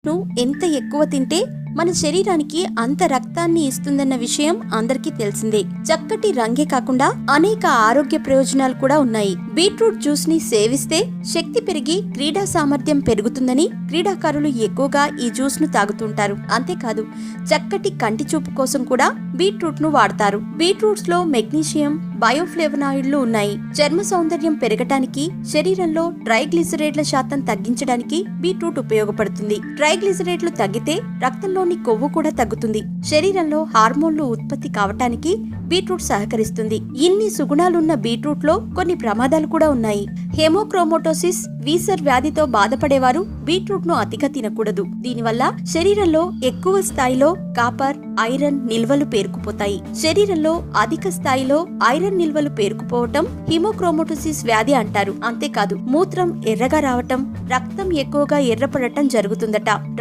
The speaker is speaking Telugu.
ను ఎంత ఎక్కువ తింటే మన శరీరానికి అంత రక్తాన్ని ఇస్తుందన్న విషయం అందరికీ తెలిసిందే. చక్కటి రంగే కాకుండా అనేక ఆరోగ్య ప్రయోజనాలు కూడా ఉన్నాయి. బీట్రూట్ జ్యూస్ ని సేవిస్తే శక్తి పెరిగి క్రీడా సామర్థ్యం పెరుగుతుందని క్రీడాకారులు ఎక్కువగా ఈ జ్యూస్ ను తాగుతుంటారు. అంతేకాదు చక్కటి కంటి చూపు కోసం కూడా బీట్రూట్ ను వాడతారు. బీట్రూట్స్ లో మెగ్నీషియం, బయోఫ్లేవనాయిడ్లు ఉన్నాయి. చర్మ సౌందర్యం పెరగటానికి, శరీరంలో ట్రైగ్లిసరైడ్ల శాతం తగ్గించడానికి బీట్రూట్ ఉపయోగపడుతుంది. ట్రైగ్లిసరైడ్లు తగ్గితే రక్తంలోని కొవ్వు కూడా తగ్గుతుంది. శరీరంలో హార్మోన్లు ఉత్పత్తి కావటానికి బీట్రూట్ సహకరిస్తుంది. ఇన్ని సుగుణాలున్న బీట్రూట్ లో కొన్ని ప్రమాదాలు కూడా ఉన్నాయి. హెమోక్రోమోటోసిస్, వీసర్ వ్యాధితో బాధపడేవారు బీట్రూట్ ను అతిగా తినకూడదు. దీనివల్ల శరీరంలో ఎక్కువ స్థాయిలో కాపర్, ఐరన్ నిల్వలు పేరుకుపోతాయి. శరీరంలో అధిక స్థాయిలో ఐరన్ నిల్వలు పేరుకుపోవటం హిమోక్రోమోటోసిస్ వ్యాధి అంటారు. అంతేకాదు మూత్రం ఎర్రగా రావటం, రక్తం ఎక్కువగా ఎర్రపడటం జరుగుతుందట.